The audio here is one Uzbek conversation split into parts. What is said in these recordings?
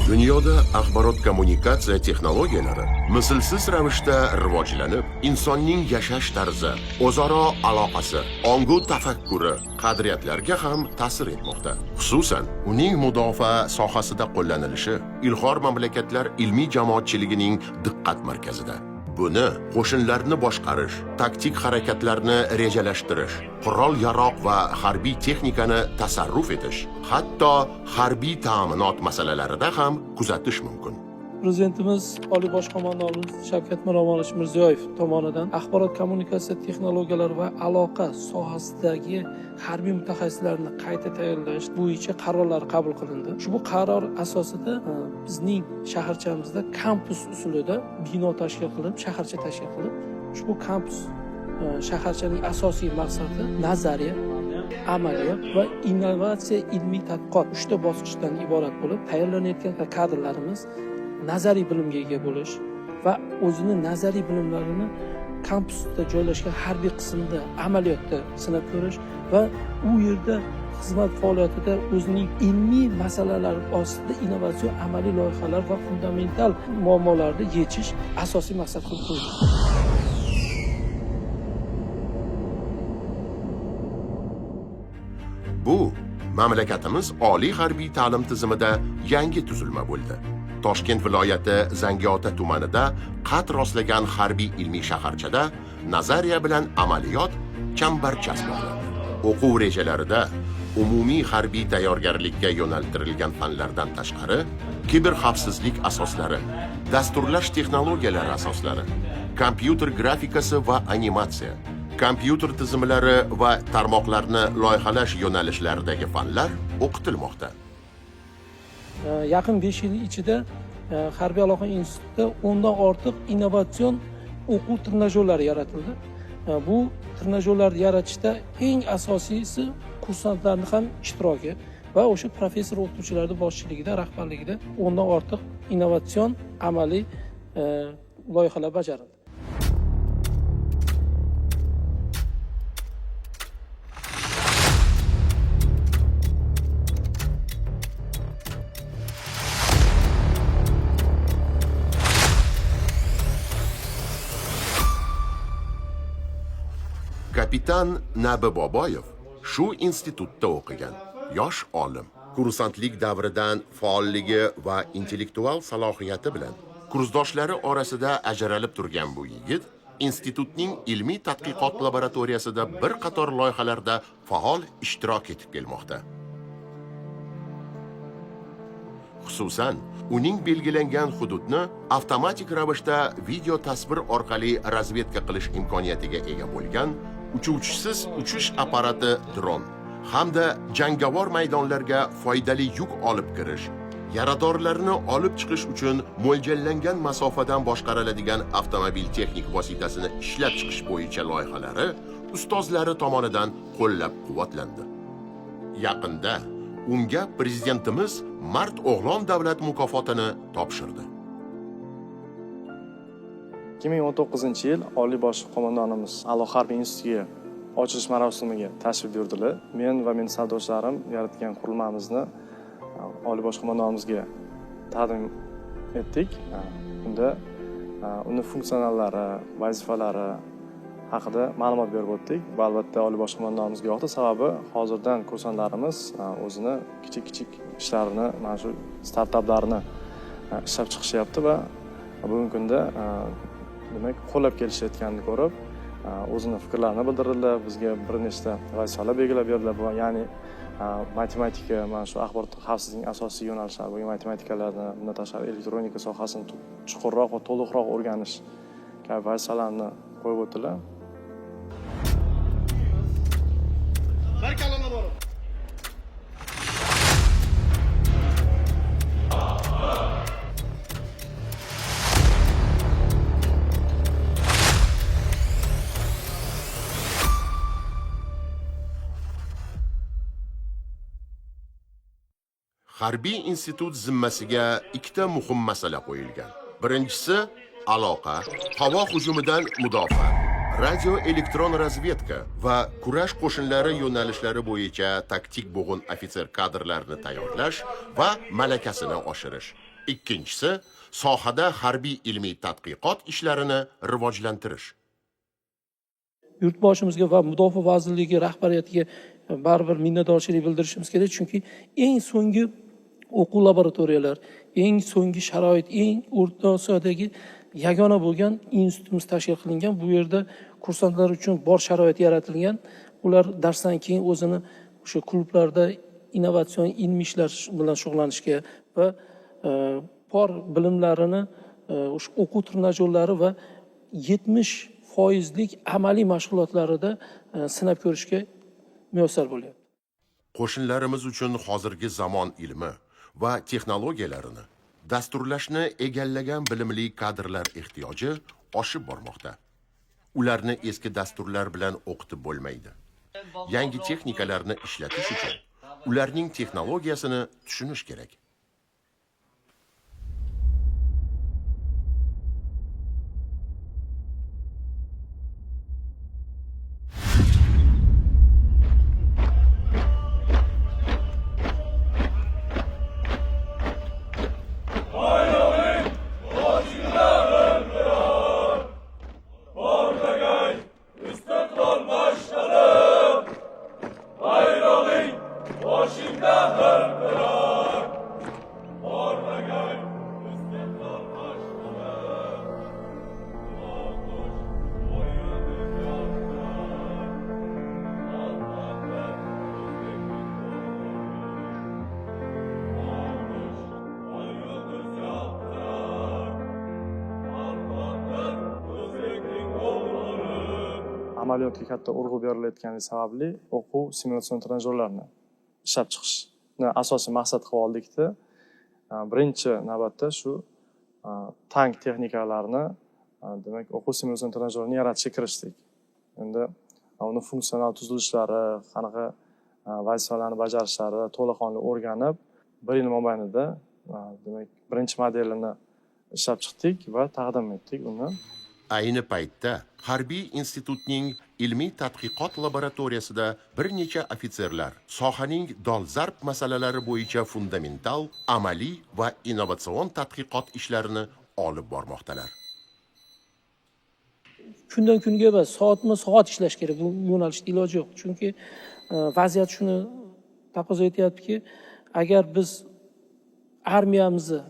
Dunyoda axborot kommunikatsiya texnologiyalari mislsiz ravishda rivojlanib, insonning yashash tarzi, o'zaro aloqasi, ongu tafakkuri, qadriyatlarga ham ta'sir etmoqda. Xususan, uning mudofaa sohasida qo'llanilishi ilg'or mamlakatlar ilmiy jamoatchiligining diqqat markazida. Buni qo'shinlarni boshqarish, taktik harakatlarni rejalashtirish, qurol-yaroq va harbiy texnikani tasarruf etish, hatto harbiy ta'minot masalalarida ham kuzatish mumkin. Prezidentimiz Oliy bosh qo'mondonimiz Shavkat Miromonovich Mirziyoyev tomonidan axborot kommunikatsiya texnologiyalari va aloqa sohasidagi harbiy mutaxassislarni qayta tayyorlash bo'yicha qarorlar qabul qilindi. Ushbu qaror asosida bizning shaharchamizda kampus usulida bino tashkil qilib, shaharcha tashkil qilib, ushbu kampus shaharchaning asosiy maqsadi nazariya, amaliyot va innovatsiya ilmiy tadqiqot 3 ta bosqichdan iborat bo'lib, tayyorlanayotgan kadrlarimiz nazariy bilimga ega bo'lish va o'zini nazariy bilimlarini kampusda joylashgan harbiy qismda amaliyotda sinab ko'rish va u yerda xizmat faoliyatida o'zining ilmiy masalalar ostida innovatsion amaliy loyihalar va fundamental muammolarni yechish asosiy maqsad qilib qo'yilgan. Bu mamlakatimiz oliy harbiy ta'lim tizimida yangi tuzilma bo'ldi. Toshkent viloyati Zangiota tumanida qad rostlagan harbiy ilmiy shaharchada nazariya bilan amaliyot chambarchas bog'landi. O'quv rejalarida umumiy harbiy tayyorgarlikka yo'naltirilgan fanlardan tashqari kiber xavfsizlik asoslari, dasturlash texnologiyalari asoslari, kompyuter grafikasi va animatsiya, kompyuter tizimlari va tarmoqlarni loyihalash yo'nalishlaridagi fanlar o'qitilmoqda. Yaqin 5 yil ichida Harbiy aloqa institutida 10 dan ortiq innovatsion o'quv trenajyorlari yaratildi. Bu trenajyorlarni yaratishda eng asosiysi kursantlarning ham ishtiroki va o'sha professor o'qituvchilarning boshchiligida, rahbarligida 10 dan ortiq innovatsion amaliy loyihalar bajarildi. Kapitan Nabi Boboyev shu institutda o'qigan yosh olim. Kursantlik davridan faolligi va intellektual salohiyati bilan kursdoshlari orasida ajralib turgan bu yigit institutning ilmiy tadqiqot laboratoriyasida bir qator loyihalarda faol ishtirok etib kelmoqda. Xususan, uning belgilangan hududni avtomatik ravishda video tasvir orqali razvedka qilish imkoniyatiga ega bo'lgan uchuvchisiz uchish apparati dron hamda jangovar maydonlarga foydali yuk olib kirish, yaradorlarni olib chiqish uchun mo'ljallangan masofadan boshqariladigan avtomobil texnik vositasini ishlab chiqish bo'yicha loyihalari ustozlari tomonidan qo'llab-quvvatlandi. Yaqinda unga prezidentimiz Mard o'g'lon davlat mukofotini topshirdi. 2019-yil Oliy bosh qo'mondonimiz A'lo harbiy institutiga ochilish marosimiga tashrif buyurdilar. Men va mening sardoshlarim yaratgan qurilmamizni Oliy bosh qo'mondonimizga taqdim etdik. Unda uni funksionallari, vazifalari, haqida ma'lumot berib o'tdik. Bu albatta oliy bosh qo'mondonimizga yoqdi, sababi hozirdan kursantlarimiz o'zini kichik ishlarini, mana shu startaplarni ishlab chiqishyapti va bugungi kunda demak qo'llab kelishayotganini ko'rib, o'zini fikrlarini bildirdilar, bizga bir nechta vazifalar belgilab berdilar. Ya'ni matematika, mana shu axborot xavfsizligining asosiy yo'nalishlari bo'lgan matematikalarni, bundan tashqari elektronika sohasini chuqurroq va to'liqroq o'rganish kabi vazifalarni qo'yib o'tdilar. Harbiy institut zimmasiga ikkita muhim masala qo'yilgan. Birinchisi aloqa, havo hujumidan mudofaa, radio elektron razvedka va kurash qo'shinlari yo'nalishlari bo'yicha taktik bo'g'in ofitser kadrlarini tayyorlash va malakasini oshirish. Ikkinchisi sohada harbiy ilmiy tadqiqot ishlarini rivojlantirish. Yurtboshimizga va Mudofaa vazirligi rahbariyatiga baribir minnatdorchilik bildirishimiz kerak, chunki eng so'nggi o'quv laboratoriyalar, eng so'nggi sharoit, eng O'rta Osiyodagi yagona bo'lgan institutimiz tashkil qilingan. Bu yerda kursantlar uchun bor sharoit yaratilgan. Ular darsdan keyin o'zini o'sha klublarda innovatsion ilmiy ishlar bilan shug'ullanishga va bor bilimlarini o'sha o'quv trenajyorlari va 70% amaliy mashg'ulotlarida sinab ko'rishga muyassar bo'lyapti. Qo'shinlarimiz uchun hozirgi zamon ilmi va texnologiyalarini dasturlashni egallagan bilimli kadrlar ehtiyoji oshib bormoqda. Ularni eski dasturlar bilan o'qitib bo'lmaydi. Yangi texnikalarni ishlatish uchun ularning texnologiyasini tushunish kerak. Amaliyotga katta urg'u berilayotgani sababli o'quv simulятsion trenajyorlarini ishlab chiqishni asosiy maqsad qilib oldikda. Birinchi navbatda shu tank texnikalarini, demak, o'quv simulятsion trenajyorini yaratishga kirishdik. Endi uni funksional tuzilishlari, qanaqa vazifalarni bajarishlari to'laqonli o'rganib, 1 yil mobaynida demak, birinchi modelini ishlab chiqdik va taqdim etdik uni. Ayni paytda harbiy institutning ilmiy tadqiqot laboratoriyasida bir necha ofitserlar sohaning dolzarb masalalari bo'yicha fundamental, amaliy va innovatsion tadqiqot ishlarini olib bormoqdalar. Kundan kunga emas, soat ishlash kerak. Bu yo'nalishda iloji yo'q. Chunki vaziyat shuni taqozo etyaptiki, agar biz armiyamizni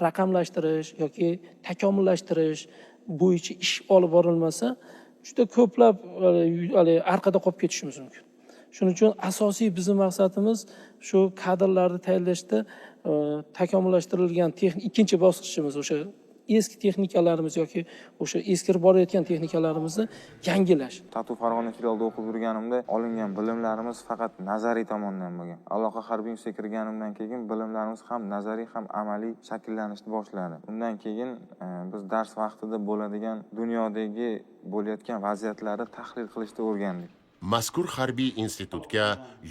raqamlashtirish yoki takomillashtirish bo'yicha ish olib borilmasa, juda ko'plab orqada qolib ketishimiz mumkin. Shuning uchun asosiy bizning maqsadimiz shu kadrlarni tayyorlashda takomillashtirilgan ikkinchi bosqichimiz o'sha eski texnikalarimiz yoki o'sha eskirib borayotgan texnikalarimizni yangilash. Tatu Farg'ona filialida o'qib yurganimda olingan bilimlarimiz faqat nazariy tomondan bo'lgan. Aloqa harbiy institutiga kirganimdan keyin bilimlarimiz ham nazariy ham amaliy shakllanishni boshladi. Undan keyin biz dars vaqtida bo'ladigan dunyodagi bo'layotgan vaziyatlarni tahlil qilishni o'rgandik. Mazkur harbiy institutga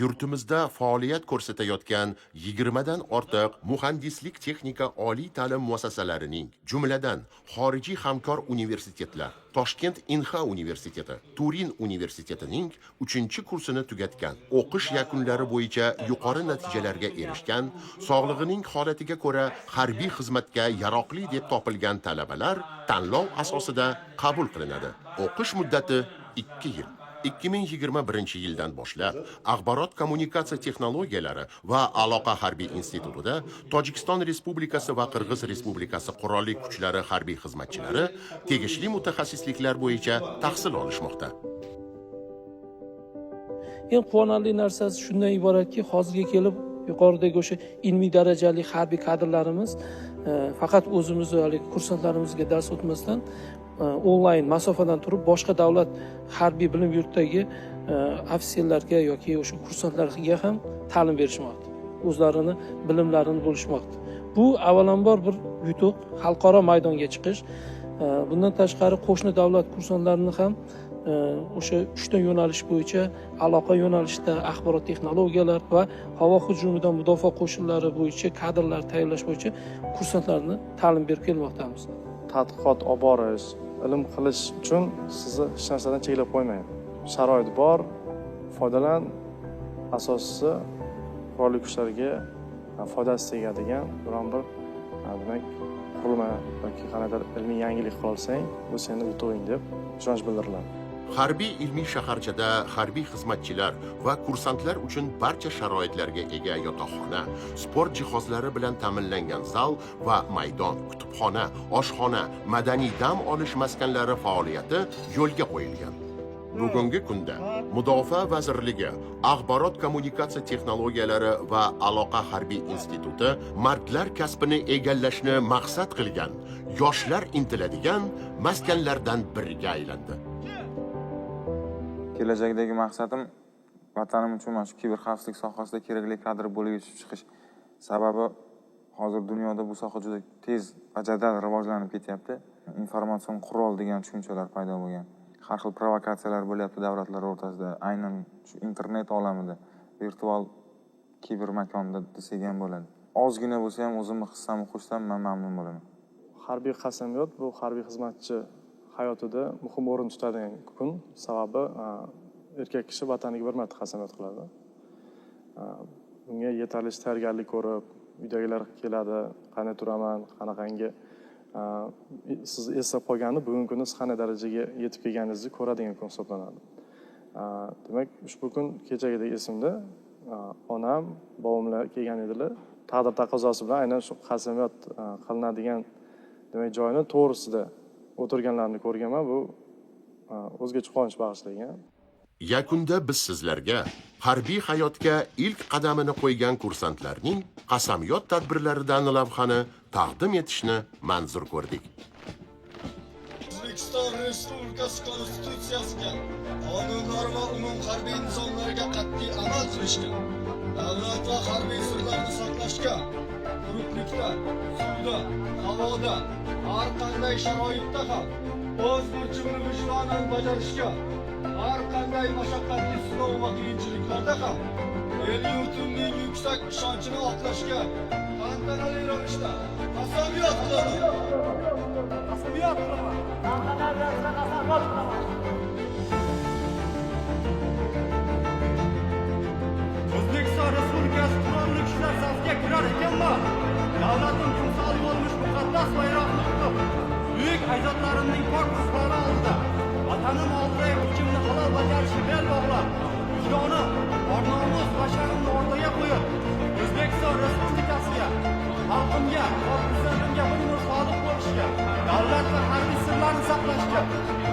yurtimizda faoliyat ko'rsatayotgan 20 dan ortiq muhandislik texnika oliy ta'lim muassasalarining, jumladan xorijiy hamkor universitetlar, Toshkent Inha universiteti, Turin universitetining 3-kursini tugatgan, o'qish yakunlari bo'yicha yuqori natijalarga erishgan, sog'lig'ining holatiga ko'ra harbiy xizmatga yaroqli deb topilgan talabalar tanlov asosida qabul qilinadi. O'qish muddati 2 yil. 2021-yildan boshlab Axborot kommunikatsiya texnologiyalari va aloqa harbiy institutida Tojikiston Respublikasi va Qirg'iz Respublikasi Qurolli kuchlari harbiy xizmatchilari tegishli mutaxassisliklar bo'yicha tahsil olishmoqda. Eng quvonarli narsasi shundan iboratki, hozirga kelib yuqoridagi o'sha ilmiy darajali harbiy kadrlarimiz faqat o'zimizni kursantlarimizga dars o'tmasdan onlayn masofadan turib boshqa davlat harbiy bilim yurtidagi ofitserlarga yoki o'sha kursantlarga ham ta'lim berishmoqda. O'zlarini bilimlarini bo'lishmoqda. Bu avvalambor bir yutuq, xalqaro maydonga chiqish. Bundan tashqari qo'shni davlat kursantlarini ham o'sha 3 ta yo'nalish bo'yicha aloqa yo'nalishida axborot texnologiyalar va havo hujumidan mudofaa qo'shinlari bo'yicha kadrlar tayyorlash bo'yicha kursantlarni ta'lim berib kelmoqdamiz. Tadqiqot olib borish, ilm qilish uchun sizni hech narsadan cheklab qo'ymaydi. Sharoit bor, foydalan. Asosiysi qurolli kuchlarga foydasi tegadigan biron bir demak qurilma yoki qanaqadir ilmiy yangilik qila olsang, bu seni yutug'ing deb ishonch bildiriladi. Harbiy ilmiy shaharchada harbiy xizmatchilar va kursantlar uchun barcha sharoitlarga ega yotoqxona, sport jihozlari bilan ta'minlangan zal va maydon, kutubxona, oshxona, madaniy dam olish maskanlari faoliyati yo'lga qo'yilgan. Bugungi kunda Mudofaa vazirligi, Axborot kommunikatsiya texnologiyalari va aloqa harbiy instituti mardlar kasbini egallashni maqsad qilgan, yoshlar intiladigan maskanlardan biriga aylandi. Kelajakdagi maqsadim vatanim uchun mana shu kiber xavfsizlik sohasida kerakli kadr bo'lib yetishib chiqish. Sababi hozir dunyoda bu soha juda tez va jadal rivojlanib ketyapti. Informatsion qurol degan tushunchalar paydo bo'lgan. Har xil provokatsiyalar bo'lyapti davlatlar o'rtasida, aynan shu internet olamida, virtual kiber makonda desak ham bo'ladi. Ozgina bo'lsa ham o'zimni hissam qo'shsam men mamnun bo'laman. Harbiy qasamyod bu harbiy xizmatchi hayotida muhim o'rin tutadigan kun. Sababi erkak kishi vataniga bir marta qasamyod qiladi. Bunga yetarli tayyorgarlik ko'rib, uydagilar keladi, qanday turaman, qanaqangi siz eslab qolganda bugungi kunda siz qanday darajaga yetib kelganingizni ko'radigan kun hisoblanadi. Demak, ushbu kun kechagidek esimda. Onam, bobomlar kelgan edilar. Taqdir taqozosi bilan aynan shu qasamyod qilinadigan demak joyni to'g'risida o'tirganlarni ko'rganman. Bu o'zgacha quvonch bag'ishlagan. Yakunda biz sizlarga harbiy hayotga ilk qadamini qo'ygan kursantlarning qasamyod tadbirlaridan lavhani taqdim etishni manzur ko'rdik. O'zbekiston Respublikasi Konstitutsiyasiga, qonunlar va umum harbiy nizomlarga qat'iy amal qilishga, davlat va harbiy sirlarni saqlashga, quruqlikda, suvda, havoda, har qanday sharoitda ham o'z burchini vijdonan bajarishga, har qanday mashaqqatli sinov va qiyinchiliklarda ham el yurtimning yuksak ishonchini oqlashga tantanali ravishda qasamyod qilaman. Qasamyod qilaman. O'zbekiston Respublikasi Qurolli Kuchlar safiga kirar ekanman. Davlatim timsoli bo'lmish muqaddas bayroqni tutib, buyuk ajdodlarimning pok izlari oldida vatanim oldidagi burchimni halol bajarishga bel bog'lab, vijdonim, or-nomus va sha'nimni o'rtaga qo'yib, O'zbekiston Respublikasiga, xalqimga, xalqimga bir nur sodiq bo'lishga, davlat va harbiy sirlarni saqlashga,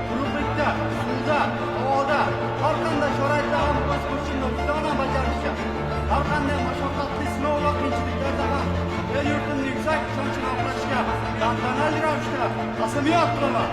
quruqlikda, suvda, havoda, har qanday sharoitda ham o'z burchimni vijdonan bajarishga, har qanday mashaqqatli sinov va qiyinchiliklarda ham el yurtimning yuksak ishonchini oqlashga tantanali ravishda qasamyod qilaman.